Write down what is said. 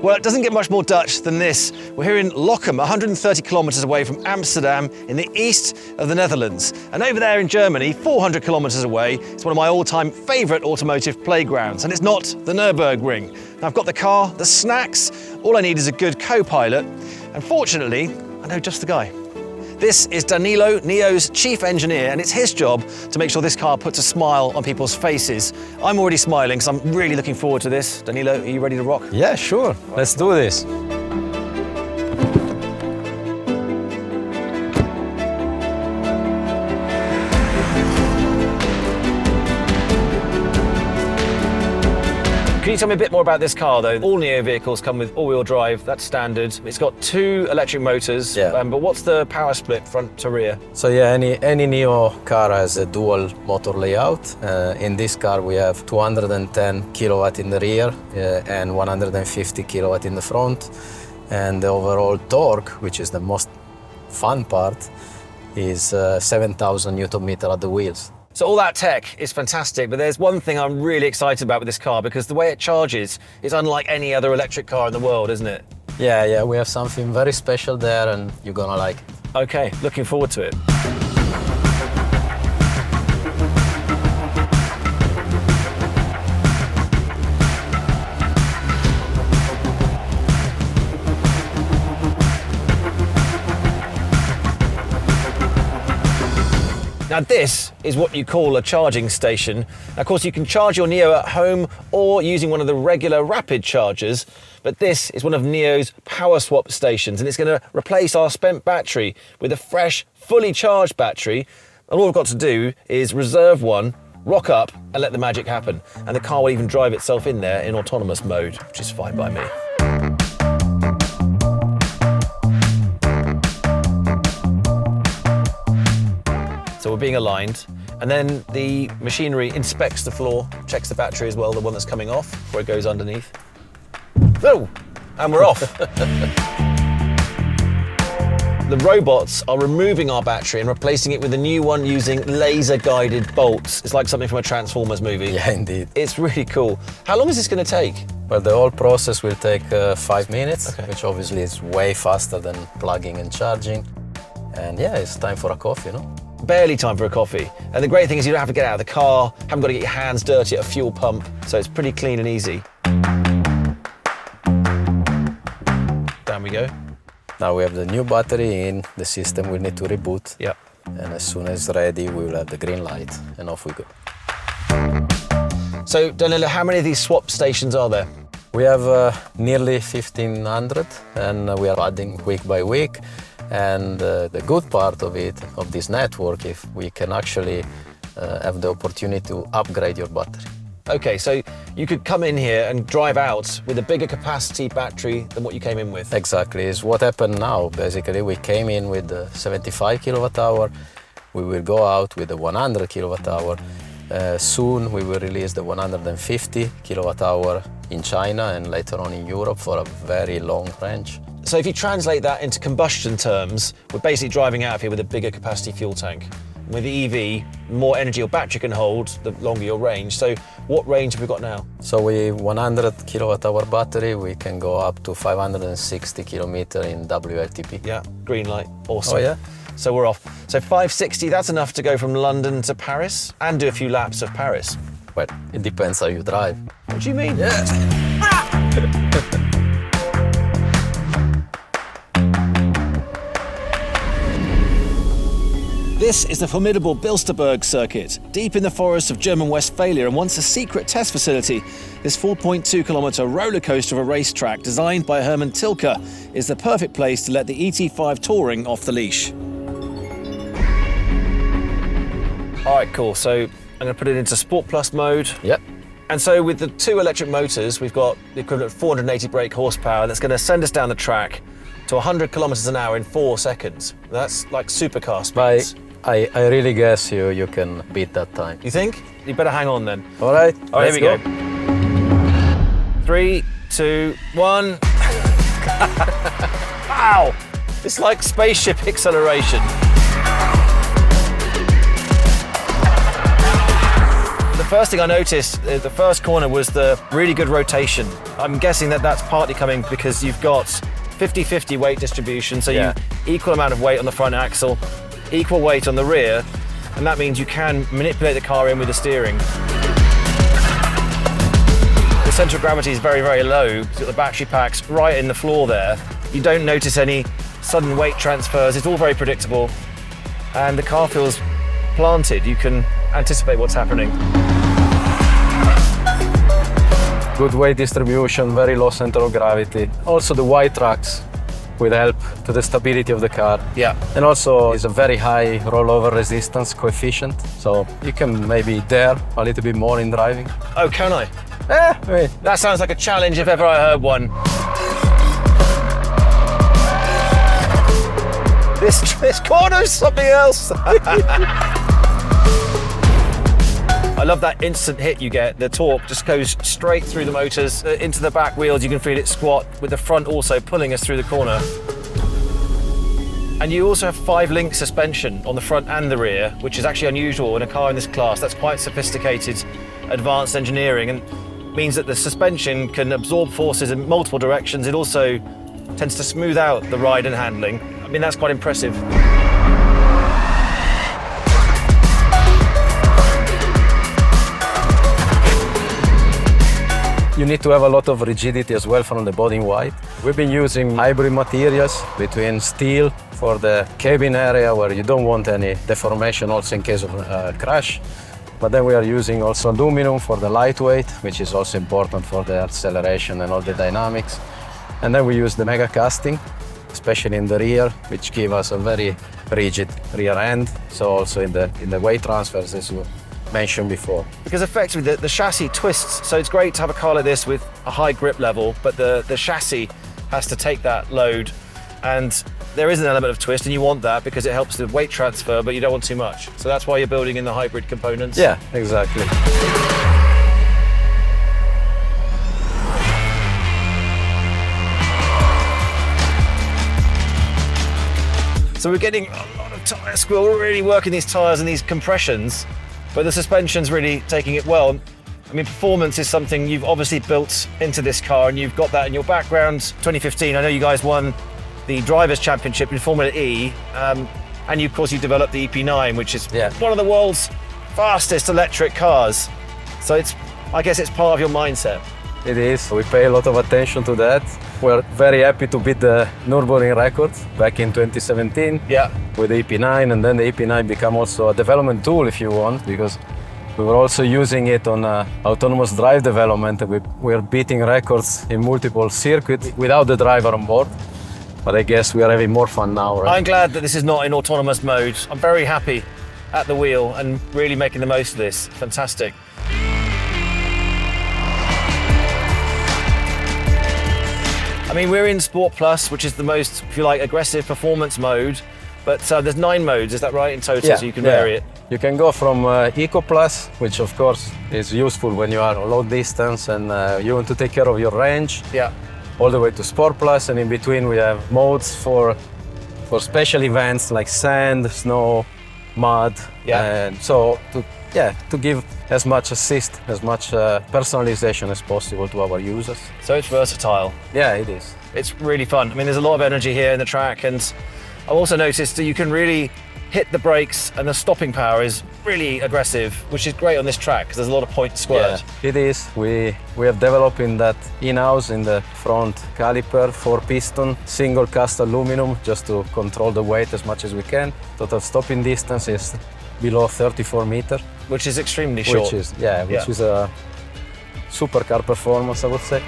Well, it doesn't get much more Dutch than this. We're here in Lochem, 130 kilometres away from Amsterdam in the east of the Netherlands. And over there in Germany, 400 kilometres away, it's one of my all-time favourite automotive playgrounds. And it's not the Nürburgring. Now, I've got the car, the snacks, all I need is a good co-pilot. And fortunately, I know just the guy. This is Danilo, NIO's chief engineer, and it's his job to make sure this car puts a smile on people's faces. I'm already smiling, so I'm really looking forward to this. Danilo, are you ready to rock? Yeah, sure. Let's do this. Can you tell me a bit more about this car, though? All NIO vehicles come with all-wheel drive, that's standard. It's got 2 electric motors, but what's the power split front to rear? So yeah, any NIO car has a dual motor layout. In this car we have 210 kilowatt in the rear and 150 kilowatt in the front. And the overall torque, which is the most fun part, is 7,000 Newton meter at the wheels. So all that tech is fantastic, but there's one thing I'm really excited about with this car, because the way it charges is unlike any other electric car in the world, isn't it? Yeah, we have something very special there and you're gonna like it. Okay, looking forward to it. Now this is what you call a charging station. Now, of course, you can charge your NIO at home or using one of the regular rapid chargers, but this is one of NIO's power swap stations, and it's going to replace our spent battery with a fresh, fully charged battery. And all we've got to do is reserve one, rock up and let the magic happen. And the car will even drive itself in there in autonomous mode, which is fine by me. So we're being aligned, and then the machinery inspects the floor, checks the battery as well, the one that's coming off, before it goes underneath. Oh, and we're off. The robots are removing our battery and replacing it with a new one using laser-guided bolts. It's like something from a Transformers movie. Yeah, indeed. It's really cool. How long is this going to take? Well, the whole process will take 5 minutes, which obviously is way faster than plugging and charging. And yeah, it's time for a coffee, no? Barely time for a coffee. And the great thing is you don't have to get out of the car, haven't got to get your hands dirty at a fuel pump, so it's pretty clean and easy. Down we go. Now we have the new battery in, the system will need to reboot. Yep. And as soon as ready, we will have the green light, and off we go. So, Danilo, how many of these swap stations are there? We have nearly 1,500, and we are adding week by week. And the good part of it, of this network, if we can actually have the opportunity to upgrade your battery. Okay, so you could come in here and drive out with a bigger capacity battery than what you came in with. Exactly, is what happened now. Basically, we came in with the 75 kilowatt hour. We will go out with the 100 kilowatt hour. Soon we will release the 150 kilowatt hour in China and later on in Europe for a very long range. So if you translate that into combustion terms, we're basically driving out of here with a bigger capacity fuel tank. With the EV, the more energy your battery can hold, the longer your range. So what range have we got now? So with 100 kilowatt hour battery, we can go up to 560 kilometer in WLTP. Yeah, green light, awesome. Oh yeah? So we're off. So 560, that's enough to go from London to Paris and do a few laps of Paris. Well, it depends how you drive. What do you mean? Yeah. This is the formidable Bilsterberg circuit, deep in the forests of German Westphalia and once a secret test facility. This 4.2-kilometre roller coaster of a racetrack designed by Hermann Tilke is the perfect place to let the ET5 Touring off the leash. All right, cool. So I'm going to put it into Sport Plus mode. Yep. And so with the 2 electric motors, we've got the equivalent of 480 brake horsepower that's going to send us down the track to 100 kilometres an hour in 4 seconds. That's like supercar speeds. I really guess you can beat that time. You think? You better hang on then. All right, here we go. 3, 2, 1. Wow! It's like spaceship acceleration. The first thing I noticed at the first corner was the really good rotation. I'm guessing that that's partly coming because you've got 50-50 weight distribution, so you equal amount of weight on the front axle, equal weight on the rear, and that means you can manipulate the car in with the steering. The centre of gravity is very, very low. You've got the battery packs right in the floor there. You don't notice any sudden weight transfers. It's all very predictable, and the car feels planted. You can anticipate what's happening. Good weight distribution, very low center of gravity. Also the wide tracks will help to the stability of the car. Yeah. And also it's a very high rollover resistance coefficient, so you can maybe dare a little bit more in driving. Oh, can I? I mean, That sounds like a challenge if ever I heard one. This corner's something else. I love that instant hit you get. The torque just goes straight through the motors into the back wheels. You can feel it squat with the front also pulling us through the corner. And you also have 5-link suspension on the front and the rear, which is actually unusual in a car in this class. That's quite sophisticated, advanced engineering, and means that the suspension can absorb forces in multiple directions. It also tends to smooth out the ride and handling. I mean, that's quite impressive. you need to have a lot of rigidity as well from the body in white. We've been using hybrid materials between steel for the cabin area where you don't want any deformation also in case of a crash. But then we are using also aluminum for the lightweight, which is also important for the acceleration and all the dynamics. And then we use the mega casting, especially in the rear, which give us a very rigid rear end. So also in the weight transfers, as you mentioned before. Because effectively the chassis twists, so it's great to have a car like this with a high grip level, but the chassis has to take that load, and there is an element of twist, and you want that because it helps the weight transfer, but you don't want too much. So that's why you're building in the hybrid components. Yeah, exactly. So we're getting a lot of tyre squeal. We're really working these tyres and these compressions, but the suspension's really taking it well. I mean, performance is something you've obviously built into this car, and you've got that in your background. 2015, I know you guys won the Drivers' Championship in Formula E, and of course you developed the EP9, which is one of the world's fastest electric cars. So I guess it's part of your mindset. It is. We pay a lot of attention to that. We're very happy to beat the Nürburgring record back in 2017 with the EP9, and then the EP9 became also a development tool, if you want, because we were also using it on autonomous drive development. We're beating records in multiple circuits without the driver on board. But I guess we are having more fun now, right? I'm glad that this is not in autonomous mode. I'm very happy at the wheel and really making the most of this. Fantastic. I mean, we're in Sport Plus, which is the most, if you like, aggressive performance mode, but there's 9 modes, is that right, in total, so you can vary it? You can go from Eco Plus, which of course is useful when you are on low distance and you want to take care of your range, all the way to Sport Plus, and in between we have modes for special events like sand, snow, mud, and so to give as much assist, as much personalization as possible to our users. So it's versatile. Yeah, it is. It's really fun. I mean, there's a lot of energy here in the track, and I've also noticed that you can really hit the brakes, and the stopping power is really aggressive, which is great on this track because there's a lot of point to squirt. Yeah, it is. We have developed in that in-house in the front caliper, 4-piston, single cast aluminum, just to control the weight as much as we can. Total stopping distance is below 34 meters. Which is extremely short. Which is a supercar performance, I would say.